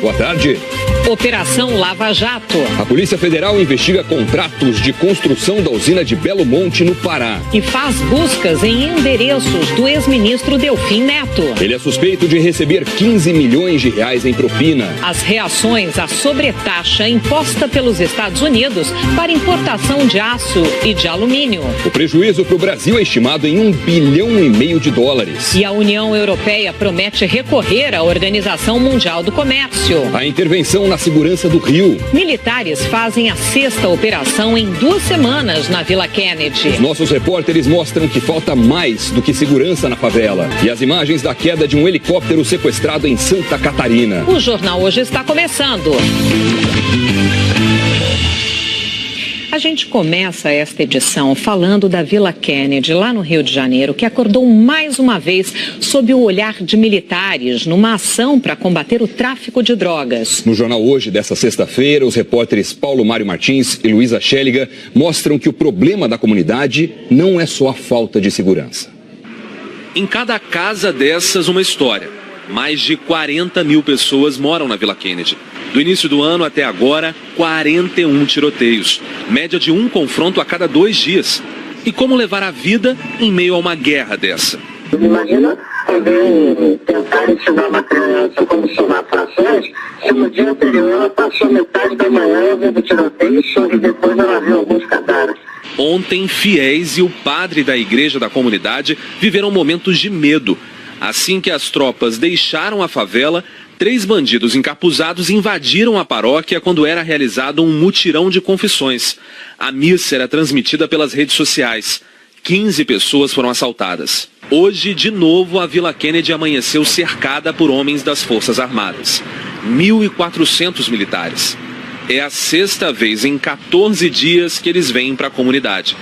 Boa tarde. Operação Lava Jato. A Polícia Federal investiga contratos de construção da usina de Belo Monte, no Pará. E faz buscas em endereços do ex-ministro Delfim Neto. Ele é suspeito de receber 15 milhões de reais em propina. As reações à sobretaxa imposta pelos Estados Unidos para importação de aço e de alumínio. O prejuízo para o Brasil é estimado em US$ 1,5 bilhão. E a União Europeia promete recorrer à Organização Mundial do Comércio. A intervenção na segurança do Rio. Militares fazem a 6ª operação em 2 semanas na Vila Kennedy. Os nossos repórteres mostram que falta mais do que segurança na favela. E as imagens da queda de um helicóptero sequestrado em Santa Catarina. O Jornal Hoje está começando. A gente começa esta edição falando da Vila Kennedy, lá no Rio de Janeiro, que acordou mais uma vez sob o olhar de militares numa ação para combater o tráfico de drogas. No Jornal Hoje desta sexta-feira, os repórteres Paulo Mário Martins e Luísa Schelliga mostram que o problema da comunidade não é só a falta de segurança. Em cada casa dessas, uma história. Mais de 40 mil pessoas moram na Vila Kennedy. Do início do ano até agora, 41 tiroteios. Média de um confronto a cada 2 dias. E como levar a vida em meio a uma guerra dessa? Imagina alguém tentar ensinar uma criança como somar frações, se no dia anterior ela passou metade da manhã vendo tiroteio e chove, depois ela viu alguns cadáveres. Ontem, fiéis e o padre da igreja da comunidade viveram momentos de medo. Assim que as tropas deixaram a favela, 3 bandidos encapuzados invadiram a paróquia quando era realizado um mutirão de confissões. A missa era transmitida pelas redes sociais. 15 pessoas foram assaltadas. Hoje, de novo, a Vila Kennedy amanheceu cercada por homens das Forças Armadas. 1.400 militares. É a 6ª vez em 14 dias que eles vêm para a comunidade.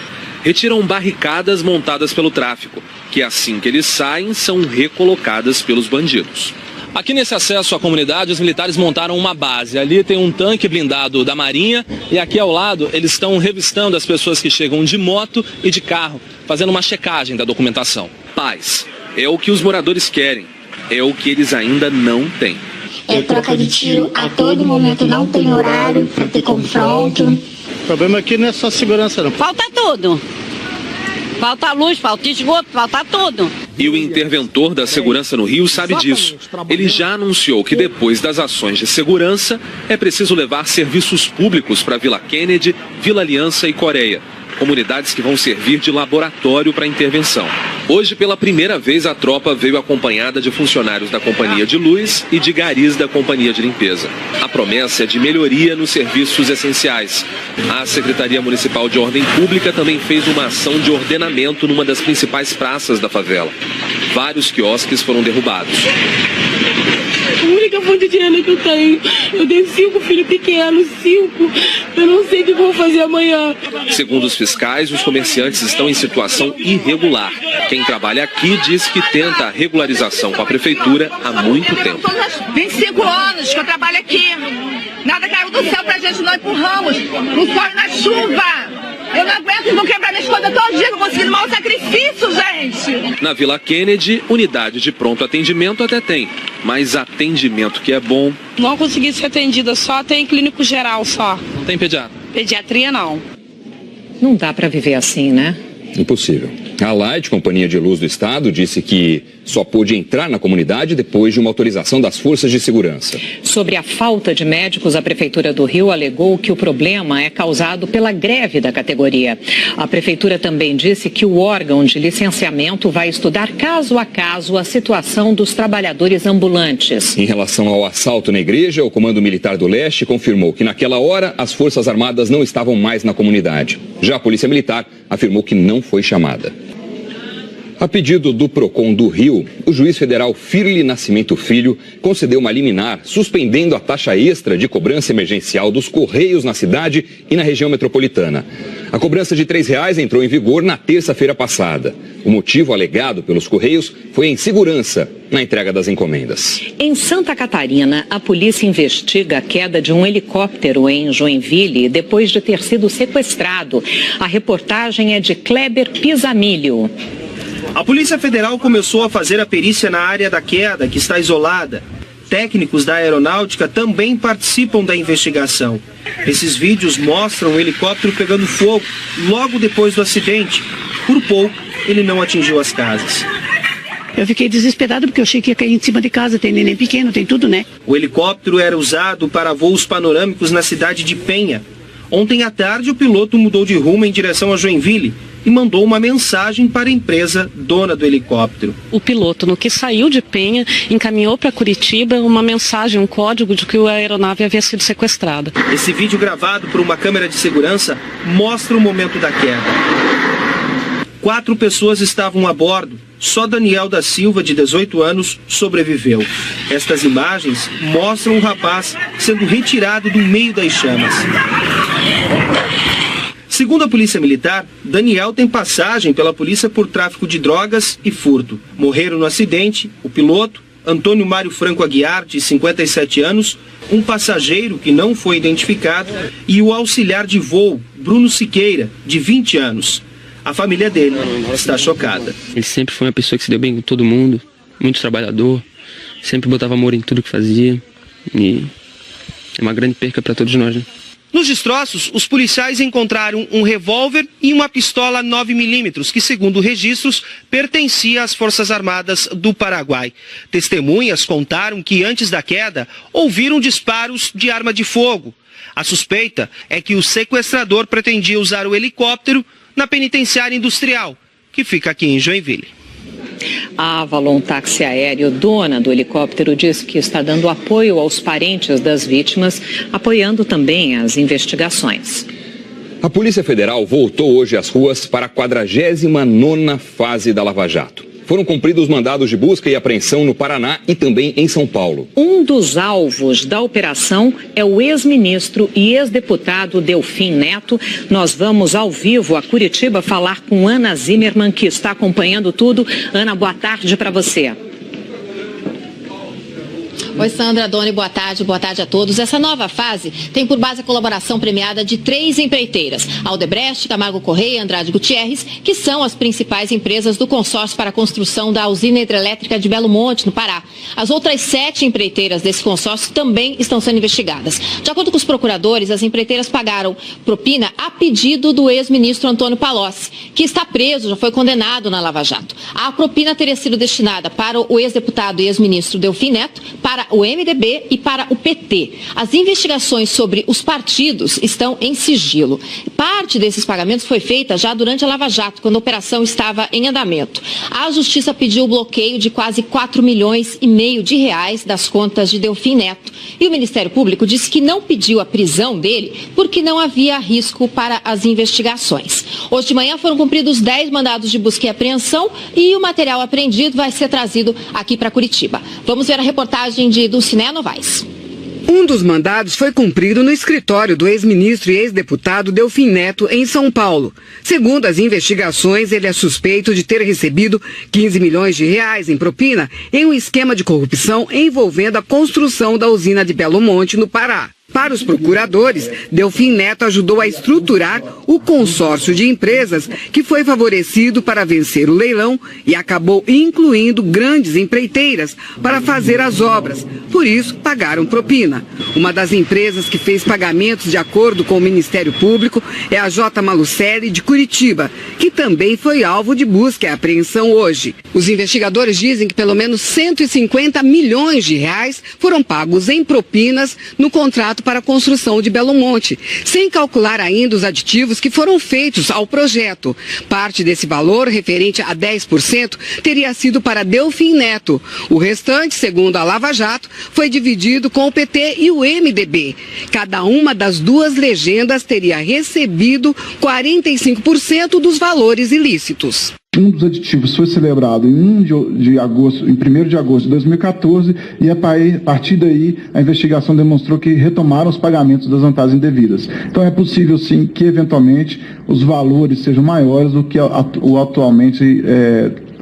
Retiram barricadas montadas pelo tráfico, que assim que eles saem, são recolocadas pelos bandidos. Aqui nesse acesso à comunidade, os militares montaram uma base. Ali tem um tanque blindado da Marinha e aqui ao lado eles estão revistando as pessoas que chegam de moto e de carro, fazendo uma checagem da documentação. Paz é o que os moradores querem, é o que eles ainda não têm. É troca de tiro a todo momento, não tem horário para ter confronto. O problema aqui não é só segurança, não. Falta tudo. Falta luz, falta esgoto, falta tudo. E o interventor da segurança no Rio sabe disso. Ele já anunciou que depois das ações de segurança é preciso levar serviços públicos para Vila Kennedy, Vila Aliança e Coreia. Comunidades que vão servir de laboratório para a intervenção. Hoje, pela primeira vez, a tropa veio acompanhada de funcionários da Companhia de Luz e de garis da Companhia de Limpeza. A promessa é de melhoria nos serviços essenciais. A Secretaria Municipal de Ordem Pública também fez uma ação de ordenamento numa das principais praças da favela. Vários quiosques foram derrubados. A única fonte de renda que eu tenho. Eu tenho 5 filhos pequenos, 5. Eu não sei o que vou fazer amanhã. Segundo os fiscais, os comerciantes estão em situação irregular. Quem trabalha aqui diz que tenta a regularização com a prefeitura há muito tempo. 25 anos que eu trabalho aqui. Nada caiu do céu pra gente, nós empurramos. No sol e na chuva. Eu não aguento, vou quebrar minhas coisas todo dia, não consegui mal sacrifício, gente. Na Vila Kennedy, unidade de pronto atendimento até tem, mas atendimento que é bom. Não consegui ser atendida, só tem clínico geral só. Não tem pediatra? Pediatria não. Não dá para viver assim, né? Impossível. A Light, Companhia de Luz do Estado, disse que só pôde entrar na comunidade depois de uma autorização das forças de segurança. Sobre a falta de médicos, a Prefeitura do Rio alegou que o problema é causado pela greve da categoria. A Prefeitura também disse que o órgão de licenciamento vai estudar caso a caso a situação dos trabalhadores ambulantes. Em relação ao assalto na igreja, o Comando Militar do Leste confirmou que naquela hora as Forças Armadas não estavam mais na comunidade. Já a Polícia Militar afirmou que não foi chamada. A pedido do PROCON do Rio, o juiz federal Firle Nascimento Filho concedeu uma liminar suspendendo a taxa extra de cobrança emergencial dos Correios na cidade e na região metropolitana. A cobrança de R$ 3 entrou em vigor na terça-feira passada. O motivo alegado pelos Correios foi a insegurança na entrega das encomendas. Em Santa Catarina, a polícia investiga a queda de um helicóptero em Joinville depois de ter sido sequestrado. A reportagem é de Kleber Pisamilho. A Polícia Federal começou a fazer a perícia na área da queda, que está isolada. Técnicos da aeronáutica também participam da investigação. Esses vídeos mostram o helicóptero pegando fogo logo depois do acidente. Por pouco, ele não atingiu as casas. Eu fiquei desesperado porque eu achei que ia cair em cima de casa. Tem neném pequeno, tem tudo, né? O helicóptero era usado para voos panorâmicos na cidade de Penha. Ontem à tarde, o piloto mudou de rumo em direção a Joinville e mandou uma mensagem para a empresa dona do helicóptero. O piloto, no que saiu de Penha, encaminhou para Curitiba uma mensagem, um código de que a aeronave havia sido sequestrada. Esse vídeo gravado por uma câmera de segurança mostra o momento da queda. 4 pessoas estavam a bordo. Só Daniel da Silva, de 18 anos, sobreviveu. Estas imagens mostram o rapaz sendo retirado do meio das chamas. Segundo a Polícia Militar, Daniel tem passagem pela polícia por tráfico de drogas e furto. Morreram no acidente o piloto, Antônio Mário Franco Aguiar, de 57 anos, um passageiro que não foi identificado e o auxiliar de voo, Bruno Siqueira, de 20 anos. A família dele está chocada. Ele sempre foi uma pessoa que se deu bem com todo mundo, muito trabalhador, sempre botava amor em tudo que fazia e é uma grande perca para todos nós, né? Nos destroços, os policiais encontraram um revólver e uma pistola 9mm, que, segundo registros, pertencia às Forças Armadas do Paraguai. Testemunhas contaram que, antes da queda, ouviram disparos de arma de fogo. A suspeita é que o sequestrador pretendia usar o helicóptero na penitenciária industrial, que fica aqui em Joinville. A Avalon Táxi Aéreo, dona do helicóptero, diz que está dando apoio aos parentes das vítimas, apoiando também as investigações. A Polícia Federal voltou hoje às ruas para a 49ª fase da Lava Jato. Foram cumpridos mandados de busca e apreensão no Paraná e também em São Paulo. Um dos alvos da operação é o ex-ministro e ex-deputado Delfim Neto. Nós vamos ao vivo a Curitiba falar com Ana Zimmermann, que está acompanhando tudo. Ana, boa tarde para você. Oi, Sandra, Doni, boa tarde a todos. Essa nova fase tem por base a colaboração premiada de 3 empreiteiras, Aldebrecht, Camargo Correia e Andrade Gutierrez, que são as principais empresas do consórcio para a construção da usina hidrelétrica de Belo Monte, no Pará. As outras 7 empreiteiras desse consórcio também estão sendo investigadas. De acordo com os procuradores, as empreiteiras pagaram propina a pedido do ex-ministro Antônio Palocci, que está preso, já foi condenado na Lava Jato. A propina teria sido destinada para o ex-deputado e ex-ministro Delfim Neto, para o MDB e para o PT. As investigações sobre os partidos estão em sigilo. Parte desses pagamentos foi feita já durante a Lava Jato, quando a operação estava em andamento. A Justiça pediu o bloqueio de quase 4,5 milhões de reais das contas de Delfim Neto. E o Ministério Público disse que não pediu a prisão dele porque não havia risco para as investigações. Hoje de manhã foram cumpridos 10 mandados de busca e apreensão e o material apreendido vai ser trazido aqui para Curitiba. Vamos ver a reportagem de Dulcinea Novaes. Um dos mandados foi cumprido no escritório do ex-ministro e ex-deputado Delfim Neto, em São Paulo. Segundo as investigações, ele é suspeito de ter recebido 15 milhões de reais em propina em um esquema de corrupção envolvendo a construção da usina de Belo Monte, no Pará. Para os procuradores, Delfim Neto ajudou a estruturar o consórcio de empresas que foi favorecido para vencer o leilão e acabou incluindo grandes empreiteiras para fazer as obras. Por isso, pagaram propina. Uma das empresas que fez pagamentos de acordo com o Ministério Público é a J. Malucelli, de Curitiba, que também foi alvo de busca e apreensão hoje. Os investigadores dizem que pelo menos 150 milhões de reais foram pagos em propinas no contrato para a construção de Belo Monte, sem calcular ainda os aditivos que foram feitos ao projeto. Parte desse valor, referente a 10%, teria sido para Delfim Neto. O restante, segundo a Lava Jato, foi dividido com o PT e o MDB. Cada uma das duas legendas teria recebido 45% dos valores ilícitos. Um dos aditivos foi celebrado em 1 de agosto de 2014 e a partir daí a investigação demonstrou que retomaram os pagamentos das vantagens indevidas. Então é possível sim que eventualmente os valores sejam maiores do que o atualmente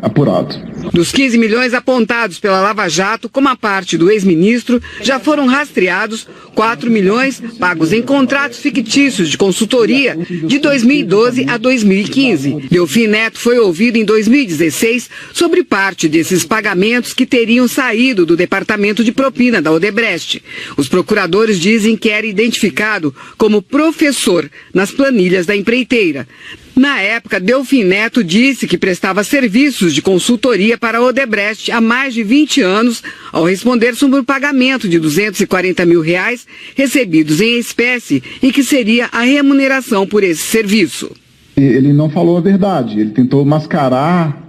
apurado. Dos 15 milhões apontados pela Lava Jato como a parte do ex-ministro, já foram rastreados 4 milhões pagos em contratos fictícios de consultoria de 2012 a 2015. Delfim Neto foi ouvido em 2016 sobre parte desses pagamentos que teriam saído do departamento de propina da Odebrecht. Os procuradores dizem que era identificado como professor nas planilhas da empreiteira. Na época, Delfim Neto disse que prestava serviços de consultoria para a Odebrecht há mais de 20 anos, ao responder sobre o pagamento de R$240 mil recebidos em espécie e que seria a remuneração por esse serviço. Ele não falou a verdade, ele tentou mascarar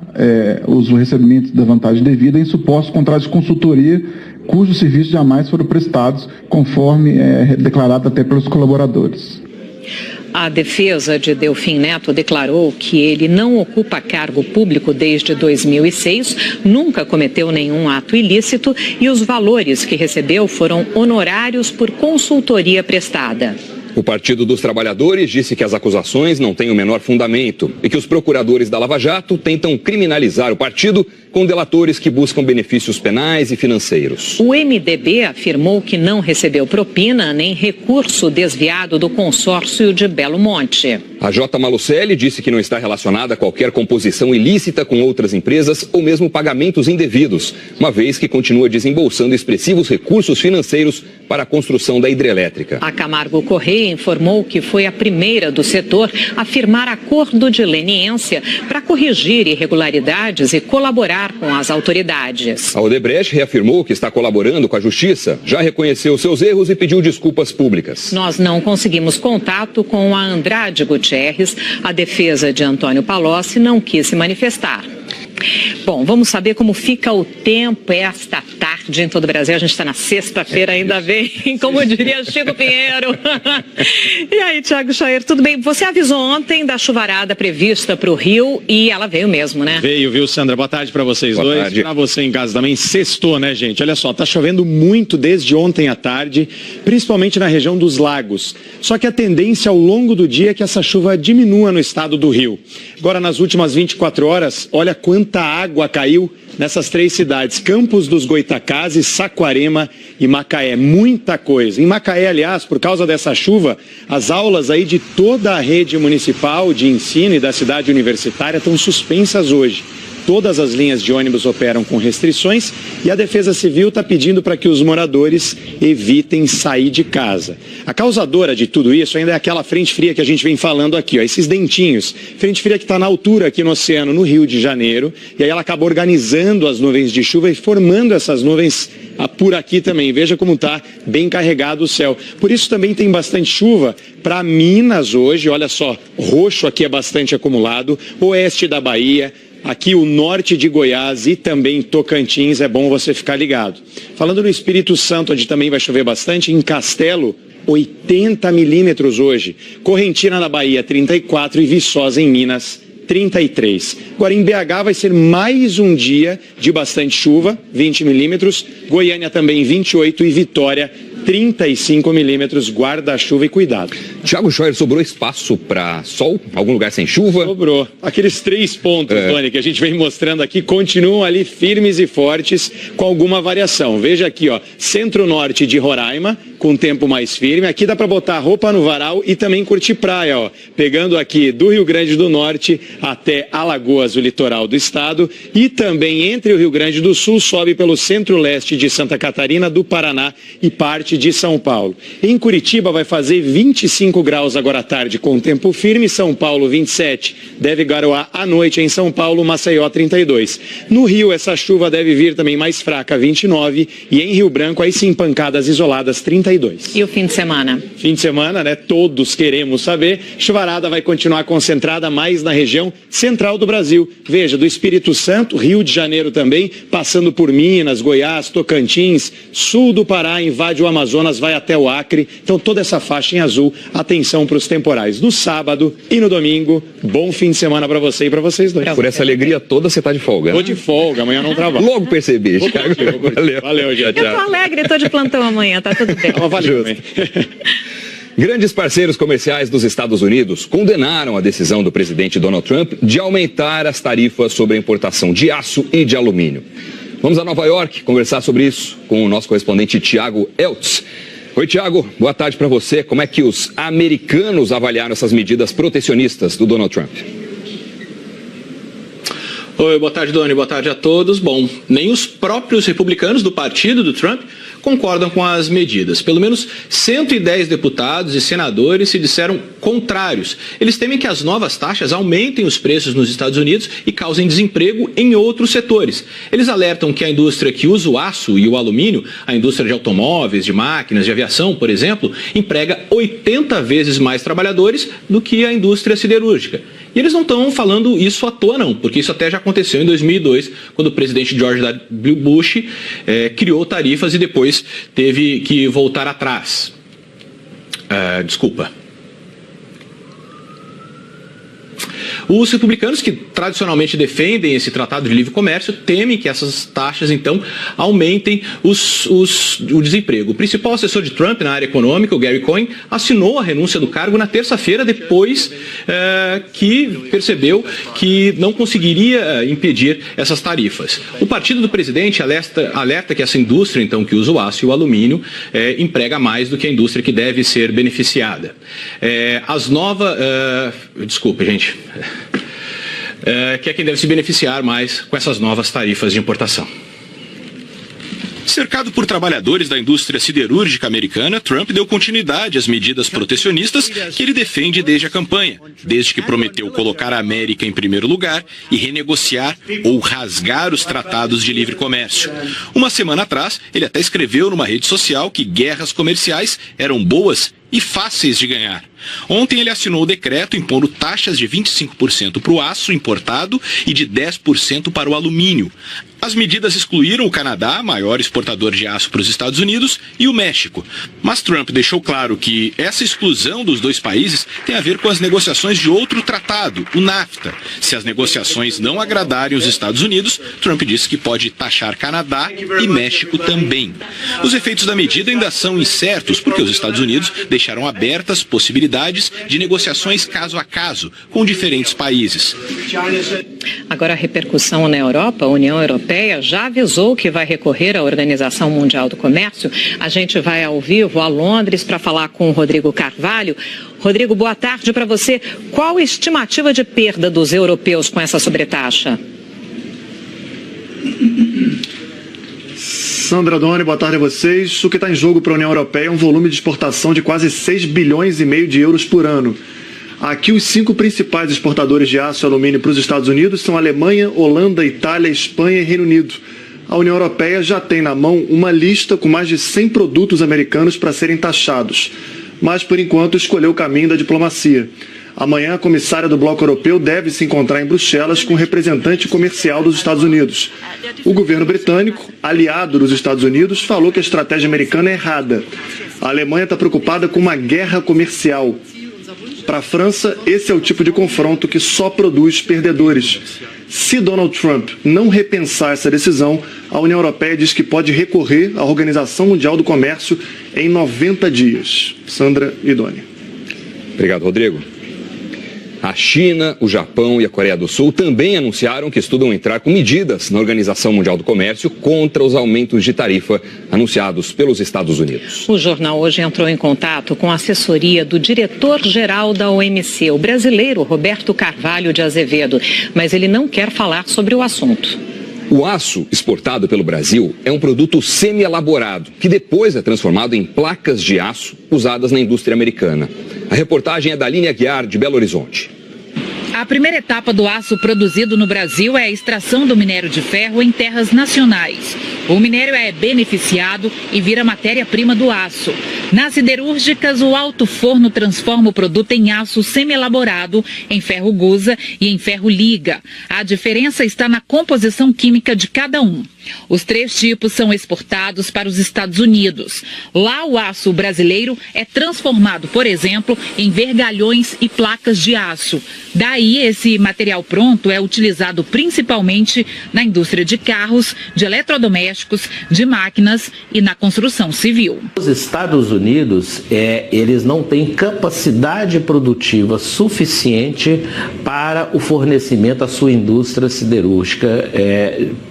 os recebimentos da vantagem devida em supostos contratos de consultoria cujos serviços jamais foram prestados, conforme declarado até pelos colaboradores. A defesa de Delfim Neto declarou que ele não ocupa cargo público desde 2006, nunca cometeu nenhum ato ilícito e os valores que recebeu foram honorários por consultoria prestada. O Partido dos Trabalhadores disse que as acusações não têm o menor fundamento e que os procuradores da Lava Jato tentam criminalizar o partido com delatores que buscam benefícios penais e financeiros. O MDB afirmou que não recebeu propina nem recurso desviado do consórcio de Belo Monte. A J. Malucelli disse que não está relacionada a qualquer composição ilícita com outras empresas ou mesmo pagamentos indevidos, uma vez que continua desembolsando expressivos recursos financeiros para a construção da hidrelétrica. A Camargo Correia informou que foi a primeira do setor a firmar acordo de leniência para corrigir irregularidades e colaborar com as autoridades. A Odebrecht reafirmou que está colaborando com a Justiça, já reconheceu seus erros e pediu desculpas públicas. Nós não conseguimos contato com a Andrade Gutierrez. A defesa de Antônio Palocci não quis se manifestar. Bom, vamos saber como fica o tempo esta tarde em todo o Brasil. A gente está na sexta-feira, ainda bem, como diria Chico Pinheiro. E aí, Thiago Schoer, tudo bem? Você avisou ontem da chuvarada prevista para o Rio e ela veio mesmo, né? Veio, viu, Sandra? Boa tarde para vocês Boa dois. Tarde. Para você em casa também, sextou, né, gente? Olha só, tá chovendo muito desde ontem à tarde, principalmente na região dos lagos. Só que a tendência ao longo do dia é que essa chuva diminua no estado do Rio. Agora, nas últimas 24 horas, olha quanta água caiu nessas 3 cidades, Campos dos Goitacazes, Saquarema e Macaé. Muita coisa. Em Macaé, aliás, por causa dessa chuva, as aulas aí de toda a rede municipal de ensino e da cidade universitária estão suspensas hoje. Todas as linhas de ônibus operam com restrições e a Defesa Civil está pedindo para que os moradores evitem sair de casa. A causadora de tudo isso ainda é aquela frente fria que a gente vem falando aqui, ó, esses dentinhos. Frente fria que está na altura aqui no oceano, no Rio de Janeiro, e aí ela acaba organizando as nuvens de chuva e formando essas nuvens por aqui também. Veja como está bem carregado o céu. Por isso também tem bastante chuva para Minas hoje, olha só, roxo aqui é bastante acumulado, oeste da Bahia, aqui o norte de Goiás e também Tocantins, é bom você ficar ligado. Falando no Espírito Santo, onde também vai chover bastante, em Castelo, 80 milímetros hoje. Correntina na Bahia, 34 e Viçosa em Minas, 33. Agora em BH vai ser mais um dia de bastante chuva, 20 milímetros. Goiânia também 28 e Vitória 35 milímetros, guarda-chuva e cuidado. Thiago Schoer, sobrou espaço para sol? Algum lugar sem chuva? Sobrou. Aqueles 3 pontos, Tony, que a gente vem mostrando aqui, continuam ali firmes e fortes, com alguma variação. Veja aqui, ó, centro-norte de Roraima, com tempo mais firme. Aqui dá para botar roupa no varal e também curtir praia, ó. Pegando aqui do Rio Grande do Norte até Alagoas, o litoral do estado. E também entre o Rio Grande do Sul, sobe pelo centro-leste de Santa Catarina, do Paraná e parte de São Paulo. Em Curitiba vai fazer 25 graus agora à tarde com tempo firme, São Paulo 27, deve garoar à noite em São Paulo, Maceió 32. No Rio essa chuva deve vir também mais fraca, 29, e em Rio Branco aí sim pancadas isoladas, 32. E o fim de semana? Fim de semana, né? Todos queremos saber. Chuvarada vai continuar concentrada mais na região central do Brasil. Veja, do Espírito Santo, Rio de Janeiro também, passando por Minas, Goiás, Tocantins, sul do Pará, invade o Amazonas, vai até o Acre. Então toda essa faixa em azul, a atenção para os temporais no sábado e no domingo. Bom fim de semana para você e para vocês dois. Por essa alegria toda, você tá de folga, né? Tô de folga, amanhã não trabalho. Logo percebi, Thiago. Valeu, tchau. Eu tô alegre, tô de plantão amanhã, tá tudo bem. Valeu. Grandes parceiros comerciais dos Estados Unidos condenaram a decisão do presidente Donald Trump de aumentar as tarifas sobre a importação de aço e de alumínio. Vamos a Nova York conversar sobre isso com o nosso correspondente Tiago Eltz. Oi, Tiago, boa tarde para você. Como é que os americanos avaliaram essas medidas protecionistas do Donald Trump? Oi, boa tarde, Doni, boa tarde a todos. Bom, nem os próprios republicanos do partido do Trump concordam com as medidas. Pelo menos 110 deputados e senadores se disseram contrários. Eles temem que as novas taxas aumentem os preços nos Estados Unidos e causem desemprego em outros setores. Eles alertam que a indústria que usa o aço e o alumínio, a indústria de automóveis, de máquinas, de aviação, por exemplo, emprega 80 vezes mais trabalhadores do que a indústria siderúrgica. E eles não estão falando isso à toa, não, porque isso até já aconteceu em 2002, quando o presidente George W. Bush criou tarifas e depois teve que voltar atrás. Os republicanos, que tradicionalmente defendem esse tratado de livre comércio, temem que essas taxas, então, aumentem o desemprego. O principal assessor de Trump na área econômica, o Gary Cohn, assinou a renúncia do cargo na terça-feira, depois que percebeu que não conseguiria impedir essas tarifas. O partido do presidente alerta que essa indústria, então, que usa o aço e o alumínio, emprega mais do que a indústria que deve ser beneficiada. Que é quem deve se beneficiar mais com essas novas tarifas de importação. Cercado por trabalhadores da indústria siderúrgica americana, Trump deu continuidade às medidas protecionistas que ele defende desde a campanha, desde que prometeu colocar a América em primeiro lugar e renegociar ou rasgar os tratados de livre comércio. Uma semana atrás, ele até escreveu numa rede social que guerras comerciais eram boas e fáceis de ganhar. Ontem ele assinou o decreto impondo taxas de 25% para o aço importado e de 10% para o alumínio. As medidas excluíram o Canadá, maior exportador de aço para os Estados Unidos, e o México. Mas Trump deixou claro que essa exclusão dos dois países tem a ver com as negociações de outro tratado, o NAFTA. Se as negociações não agradarem os Estados Unidos, Trump disse que pode taxar Canadá e México também. Os efeitos da medida ainda são incertos, porque os Estados Unidos deixaram abertas possibilidades de negociações caso a caso com diferentes países. Agora, a repercussão na Europa, a União Europeia já avisou que vai recorrer à Organização Mundial do Comércio. A gente vai ao vivo a Londres para falar com o Rodrigo Carvalho. Rodrigo, boa tarde para você. Qual a estimativa de perda dos europeus com essa sobretaxa? Sandra, Doni, boa tarde a vocês. O que está em jogo para a União Europeia é um volume de exportação de quase 6,5 bilhões de euros por ano. Aqui os 5 principais exportadores de aço e alumínio para os Estados Unidos são Alemanha, Holanda, Itália, Espanha e Reino Unido. A União Europeia já tem na mão uma lista com mais de 100 produtos americanos para serem taxados, mas por enquanto escolheu o caminho da diplomacia. Amanhã a comissária do Bloco Europeu deve se encontrar em Bruxelas com o representante comercial dos Estados Unidos. O governo britânico, aliado dos Estados Unidos, falou que a estratégia americana é errada. A Alemanha está preocupada com uma guerra comercial. Para a França, esse é o tipo de confronto que só produz perdedores. Se Donald Trump não repensar essa decisão, a União Europeia diz que pode recorrer à Organização Mundial do Comércio em 90 dias. Sandra e Doni. Obrigado, Rodrigo. A China, o Japão e a Coreia do Sul também anunciaram que estudam entrar com medidas na Organização Mundial do Comércio contra os aumentos de tarifa anunciados pelos Estados Unidos. O jornal hoje entrou em contato com a assessoria do diretor-geral da OMC, o brasileiro Roberto Carvalho de Azevedo, mas ele não quer falar sobre o assunto. O aço exportado pelo Brasil é um produto semi-elaborado, que depois é transformado em placas de aço usadas na indústria americana. A reportagem é da Aline Aguiar, de Belo Horizonte. A primeira etapa do aço produzido no Brasil é a extração do minério de ferro em terras nacionais. O minério é beneficiado e vira matéria-prima do aço. Nas siderúrgicas, o alto forno transforma o produto em aço semi-elaborado, em ferro gusa e em ferro liga. A diferença está na composição química de cada um. Os 3 tipos são exportados para os Estados Unidos. Lá, o aço brasileiro é transformado, por exemplo, em vergalhões e placas de aço. Daí, esse material pronto é utilizado principalmente na indústria de carros, de eletrodomésticos, de máquinas e na construção civil. Os Estados Unidos, eles não têm capacidade produtiva suficiente para o fornecimento à sua indústria siderúrgica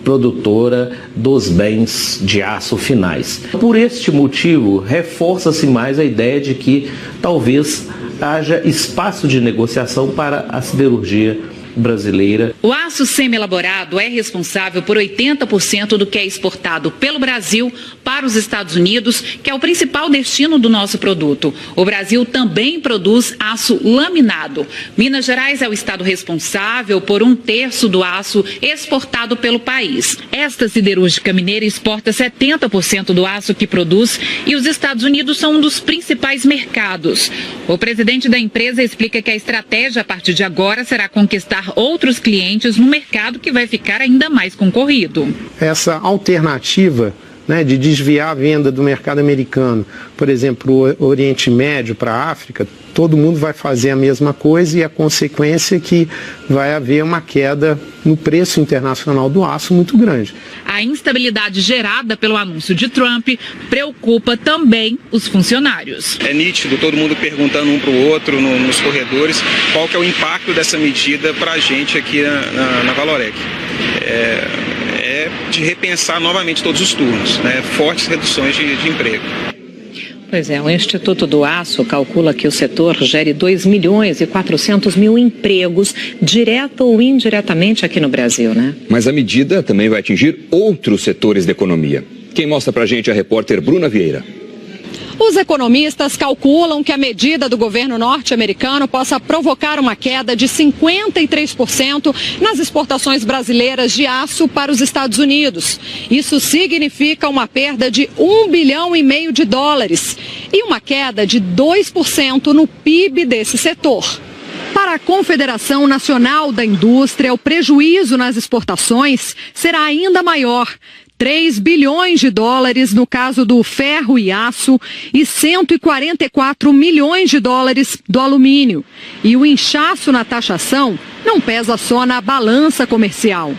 produtora dos bens de aço finais. Por este motivo, reforça-se mais a ideia de que talvez haja espaço de negociação para a siderurgia brasileira. O aço semi-elaborado é responsável por 80% do que é exportado pelo Brasil para os Estados Unidos, que é o principal destino do nosso produto. O Brasil também produz aço laminado. Minas Gerais é o estado responsável por 1/3 do aço exportado pelo país. Esta siderúrgica mineira exporta 70% do aço que produz e os Estados Unidos são um dos principais mercados. O presidente da empresa explica que a estratégia a partir de agora será conquistar outros clientes no mercado que vai ficar ainda mais concorrido. Essa alternativa, né, de desviar a venda do mercado americano, por exemplo, o Oriente Médio para a África, todo mundo vai fazer a mesma coisa e a consequência é que vai haver uma queda no preço internacional do aço muito grande. A instabilidade gerada pelo anúncio de Trump preocupa também os funcionários. É nítido, todo mundo perguntando um para o outro nos corredores qual que é o impacto dessa medida para a gente aqui na Valorec. É de repensar novamente todos os turnos, né? Fortes reduções de emprego. Pois é, o Instituto do Aço calcula que o setor gere 2.400.000 empregos, direto ou indiretamente aqui no Brasil, né? Mas a medida também vai atingir outros setores da economia. Quem mostra pra gente é a repórter Bruna Vieira. Os economistas calculam que a medida do governo norte-americano possa provocar uma queda de 53% nas exportações brasileiras de aço para os Estados Unidos. Isso significa uma perda de $1,5 bilhão e uma queda de 2% no PIB desse setor. Para a Confederação Nacional da Indústria, o prejuízo nas exportações será ainda maior. $3 bilhões no caso do ferro e aço e $144 milhões do alumínio. E o inchaço na taxação não pesa só na balança comercial.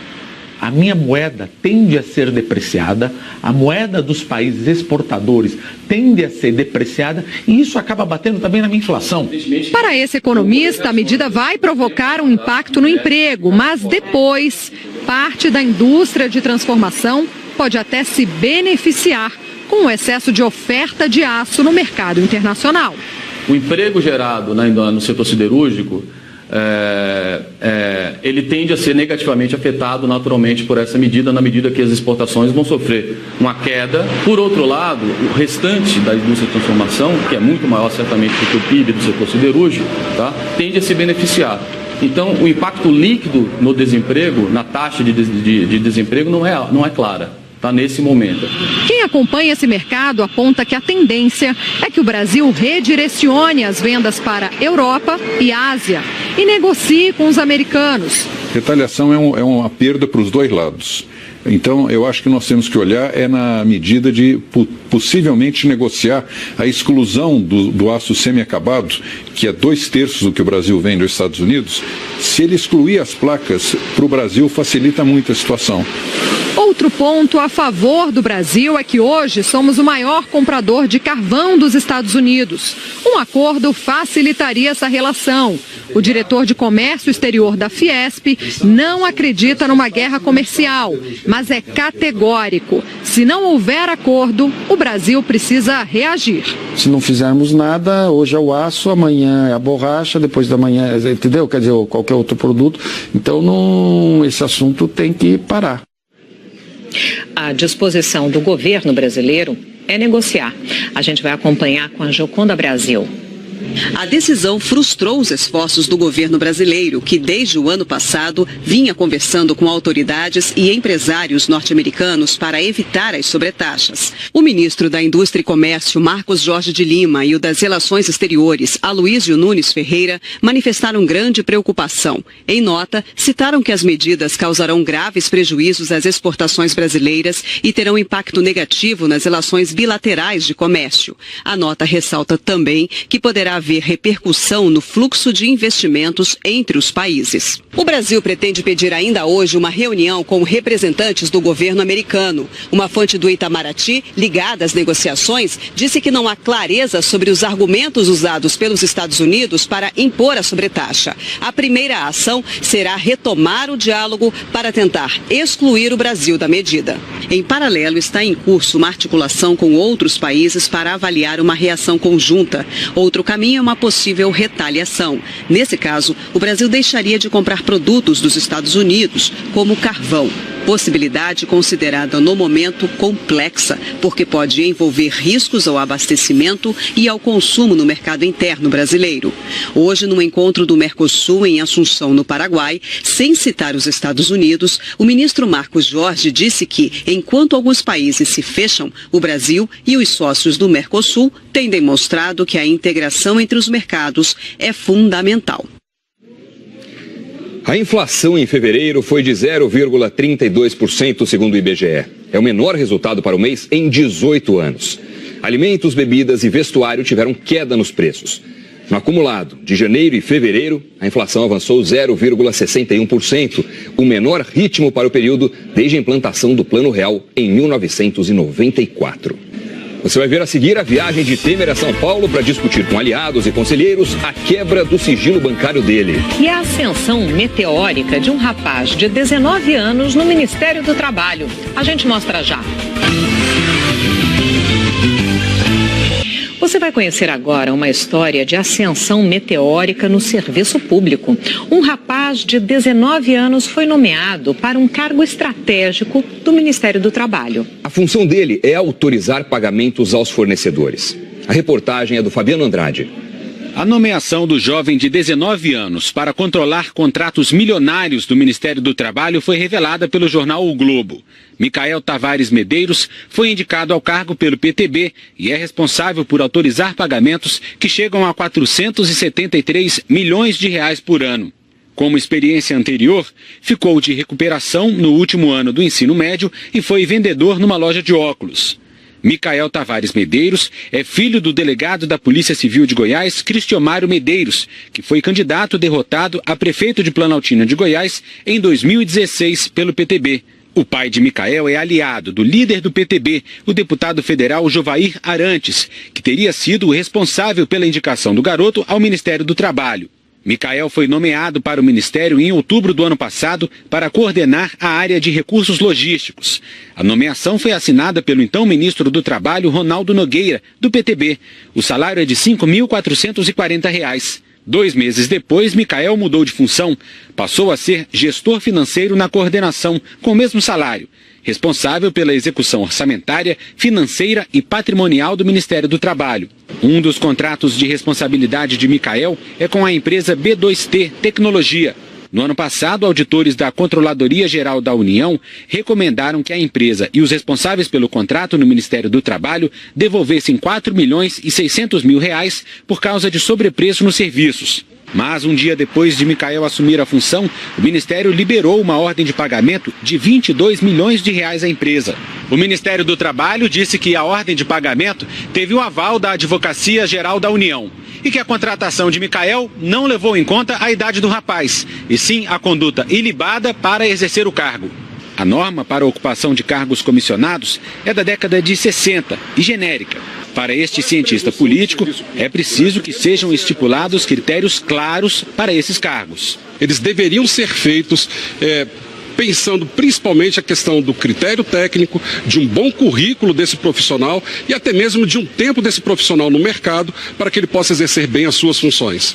A minha moeda tende a ser depreciada, a moeda dos países exportadores tende a ser depreciada e isso acaba batendo também na minha inflação. Para esse economista, a medida vai provocar um impacto no emprego, mas depois, parte da indústria de transformação pode até se beneficiar com o excesso de oferta de aço no mercado internacional. O emprego gerado no setor siderúrgico, ele tende a ser negativamente afetado naturalmente por essa medida, na medida que as exportações vão sofrer uma queda. Por outro lado, o restante da indústria de transformação, que é muito maior certamente do que o PIB do setor siderúrgico, tá, tende a se beneficiar. Então, o impacto líquido no desemprego, na taxa de desemprego, não é clara. Tá nesse momento. Quem acompanha esse mercado aponta que a tendência é que o Brasil redirecione as vendas para Europa e Ásia e negocie com os americanos. Retaliação é uma perda para os dois lados. Então, eu acho que nós temos que olhar na medida de possivelmente negociar a exclusão do aço semi-acabado, que é 2/3 do que o Brasil vende aos Estados Unidos. Se ele excluir as placas, para o Brasil facilita muito a situação. Outro ponto a favor do Brasil é que hoje somos o maior comprador de carvão dos Estados Unidos. Um acordo facilitaria essa relação. O diretor de Comércio Exterior da Fiesp não acredita numa guerra comercial, mas é categórico. Se não houver acordo, o Brasil precisa reagir. Se não fizermos nada, hoje é o aço, amanhã é a borracha, depois da manhã, entendeu? Quer dizer, qualquer outro produto. Então, esse assunto tem que parar. A disposição do governo brasileiro é negociar. A gente vai acompanhar com a Gioconda Brasil. A decisão frustrou os esforços do governo brasileiro, que desde o ano passado vinha conversando com autoridades e empresários norte-americanos para evitar as sobretaxas. O ministro da Indústria e Comércio, Marcos Jorge de Lima, e o das Relações Exteriores, Aloysio Nunes Ferreira, manifestaram grande preocupação. Em nota, citaram que as medidas causarão graves prejuízos às exportações brasileiras e terão impacto negativo nas relações bilaterais de comércio. A nota ressalta também que poderá haver repercussão no fluxo de investimentos entre os países. O Brasil pretende pedir ainda hoje uma reunião com representantes do governo americano. Uma fonte do Itamaraty, ligada às negociações, disse que não há clareza sobre os argumentos usados pelos Estados Unidos para impor a sobretaxa. A primeira ação será retomar o diálogo para tentar excluir o Brasil da medida. Em paralelo, está em curso uma articulação com outros países para avaliar uma reação conjunta. Outro caminho é uma possível retaliação. Nesse caso, o Brasil deixaria de comprar produtos dos Estados Unidos, como carvão. Possibilidade considerada no momento complexa, porque pode envolver riscos ao abastecimento e ao consumo no mercado interno brasileiro. Hoje, no encontro do Mercosul em Assunção, no Paraguai, sem citar os Estados Unidos, o ministro Marcos Jorge disse que, enquanto alguns países se fecham, o Brasil e os sócios do Mercosul têm demonstrado que a integração entre os mercados é fundamental. A inflação em fevereiro foi de 0,32%, segundo o IBGE. É o menor resultado para o mês em 18 anos. Alimentos, bebidas e vestuário tiveram queda nos preços. No acumulado de janeiro e fevereiro, a inflação avançou 0,61%, o menor ritmo para o período desde a implantação do Plano Real em 1994. Você vai ver a seguir a viagem de Temer a São Paulo para discutir com aliados e conselheiros a quebra do sigilo bancário dele. E a ascensão meteórica de um rapaz de 19 anos no Ministério do Trabalho. A gente mostra já. Você vai conhecer agora uma história de ascensão meteórica no serviço público. Um rapaz de 19 anos foi nomeado para um cargo estratégico do Ministério do Trabalho. A função dele é autorizar pagamentos aos fornecedores. A reportagem é do Fabiano Andrade. A nomeação do jovem de 19 anos para controlar contratos milionários do Ministério do Trabalho foi revelada pelo jornal O Globo. Micael Tavares Medeiros foi indicado ao cargo pelo PTB e é responsável por autorizar pagamentos que chegam a 473 milhões de reais por ano. Como experiência anterior, ficou de recuperação no último ano do ensino médio e foi vendedor numa loja de óculos. Micael Tavares Medeiros é filho do delegado da Polícia Civil de Goiás, Cristiomário Medeiros, que foi candidato derrotado a prefeito de Planaltina de Goiás em 2016 pelo PTB. O pai de Micael é aliado do líder do PTB, o deputado federal Jovair Arantes, que teria sido o responsável pela indicação do garoto ao Ministério do Trabalho. Micael foi nomeado para o Ministério em outubro do ano passado para coordenar a área de recursos logísticos. A nomeação foi assinada pelo então ministro do Trabalho, Ronaldo Nogueira, do PTB. O salário é de R$ 5.440. 2 meses depois, Micael mudou de função. Passou a ser gestor financeiro na coordenação, com o mesmo salário, responsável pela execução orçamentária, financeira e patrimonial do Ministério do Trabalho. Um dos contratos de responsabilidade de Micael é com a empresa B2T Tecnologia. No ano passado, auditores da Controladoria Geral da União recomendaram que a empresa e os responsáveis pelo contrato no Ministério do Trabalho devolvessem R$ 4.600.000 por causa de sobrepreço nos serviços. Mas um dia depois de Micael assumir a função, o Ministério liberou uma ordem de pagamento de R$ 22 milhões à empresa. O Ministério do Trabalho disse que a ordem de pagamento teve o aval da Advocacia Geral da União e que a contratação de Micael não levou em conta a idade do rapaz, e sim a conduta ilibada para exercer o cargo. A norma para a ocupação de cargos comissionados é da década de 60 e genérica. Para este cientista político, é preciso que sejam estipulados critérios claros para esses cargos. Eles deveriam ser feitos pensando principalmente a questão do critério técnico, de um bom currículo desse profissional e até mesmo de um tempo desse profissional no mercado para que ele possa exercer bem as suas funções.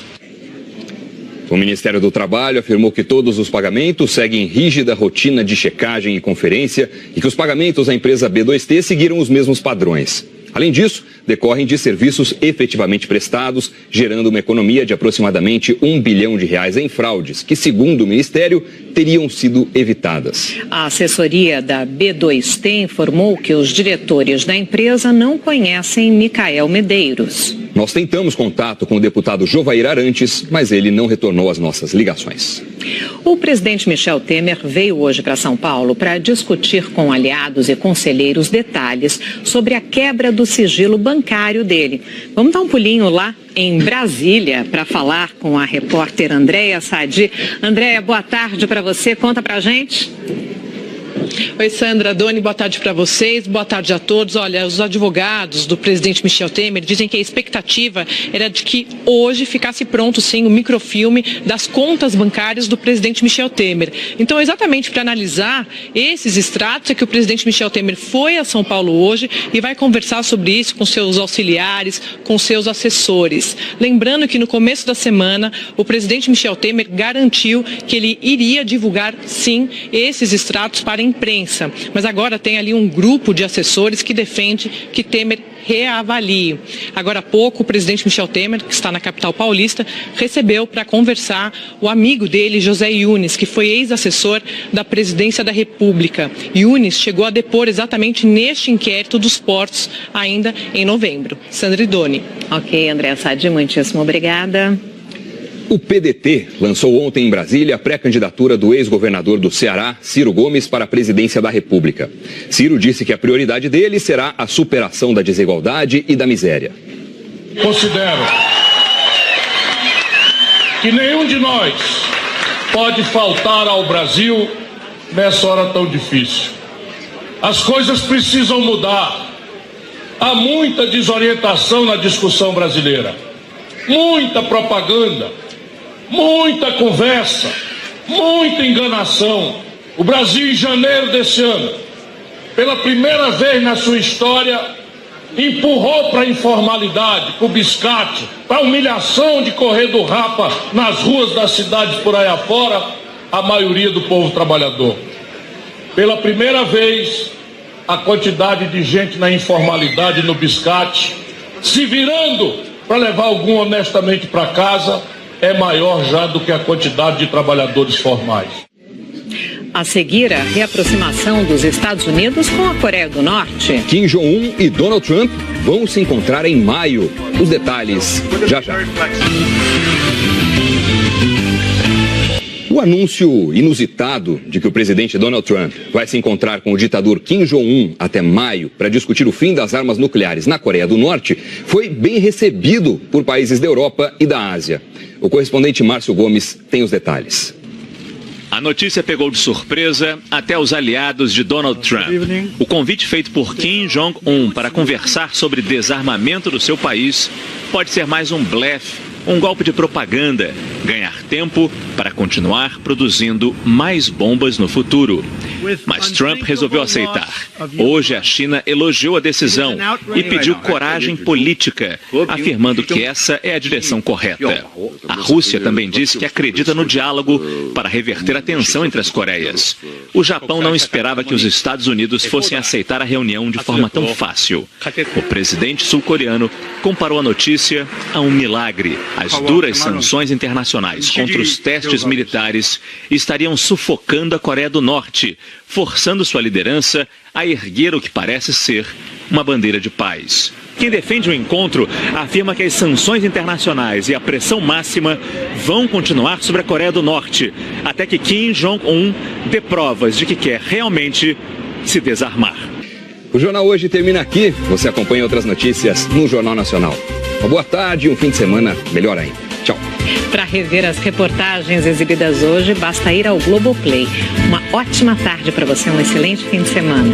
O Ministério do Trabalho afirmou que todos os pagamentos seguem rígida rotina de checagem e conferência e que os pagamentos à empresa B2T seguiram os mesmos padrões. Além disso, decorrem de serviços efetivamente prestados, gerando uma economia de aproximadamente R$1 bilhão em fraudes, que, segundo o Ministério, teriam sido evitadas. A assessoria da B2T informou que os diretores da empresa não conhecem Micael Medeiros. Nós tentamos contato com o deputado Jovair Arantes, mas ele não retornou às nossas ligações. O presidente Michel Temer veio hoje para São Paulo para discutir com aliados e conselheiros detalhes sobre a quebra do sigilo bancário dele. Vamos dar um pulinho lá em Brasília para falar com a repórter Andréia Sadi. Andréia, boa tarde para você. Conta para a gente. Oi, Sandra, Doni, boa tarde para vocês, boa tarde a todos. Olha, os advogados do presidente Michel Temer dizem que a expectativa era de que hoje ficasse pronto, sim, o microfilme das contas bancárias do presidente Michel Temer. Então, exatamente para analisar esses extratos, é que o presidente Michel Temer foi a São Paulo hoje e vai conversar sobre isso com seus auxiliares, com seus assessores. Lembrando que no começo da semana, o presidente Michel Temer garantiu que ele iria divulgar, sim, esses extratos para a imprensa, mas agora tem ali um grupo de assessores que defende que Temer reavalie. Agora há pouco, o presidente Michel Temer, que está na capital paulista, recebeu para conversar o amigo dele, José Yunes, que foi ex-assessor da presidência da República. Yunes chegou a depor exatamente neste inquérito dos portos, ainda em novembro. Sandra e Doni. Ok, Andréa Sadi, muitíssimo obrigada. O PDT lançou ontem em Brasília a pré-candidatura do ex-governador do Ceará, Ciro Gomes, para a presidência da República. Ciro disse que a prioridade dele será a superação da desigualdade e da miséria. Considero que nenhum de nós pode faltar ao Brasil nessa hora tão difícil. As coisas precisam mudar. Há muita desorientação na discussão brasileira, muita propaganda, muita conversa, muita enganação. O Brasil, em janeiro desse ano, pela primeira vez na sua história, empurrou para a informalidade, para o biscate, para a humilhação de correr do rapa nas ruas das cidades por aí afora, a maioria do povo trabalhador. Pela primeira vez, a quantidade de gente na informalidade, no biscate, se virando para levar algum honestamente para casa, é maior já do que a quantidade de trabalhadores formais. A seguir, a reaproximação dos Estados Unidos com a Coreia do Norte. Kim Jong-un e Donald Trump vão se encontrar em maio. Os detalhes já já. O anúncio inusitado de que o presidente Donald Trump vai se encontrar com o ditador Kim Jong-un até maio para discutir o fim das armas nucleares na Coreia do Norte foi bem recebido por países da Europa e da Ásia. O correspondente Márcio Gomes tem os detalhes. A notícia pegou de surpresa até os aliados de Donald Trump. O convite feito por Kim Jong-un para conversar sobre desarmamento do seu país pode ser mais um blefe, um golpe de propaganda, ganhar tempo para continuar produzindo mais bombas no futuro. Mas Trump resolveu aceitar. Hoje a China elogiou a decisão e pediu coragem política, afirmando que essa é a direção correta. A Rússia também disse que acredita no diálogo para reverter a tensão entre as Coreias. O Japão não esperava que os Estados Unidos fossem aceitar a reunião de forma tão fácil. O presidente sul-coreano comparou a notícia a um milagre. As duras sanções internacionais contra os testes militares estariam sufocando a Coreia do Norte, forçando sua liderança a erguer o que parece ser uma bandeira de paz. Quem defende o encontro afirma que as sanções internacionais e a pressão máxima vão continuar sobre a Coreia do Norte, até que Kim Jong-un dê provas de que quer realmente se desarmar. O Jornal Hoje termina aqui. Você acompanha outras notícias no Jornal Nacional. Uma boa tarde e um fim de semana melhor ainda. Tchau. Para rever as reportagens exibidas hoje, basta ir ao Globoplay. Uma ótima tarde para você, um excelente fim de semana.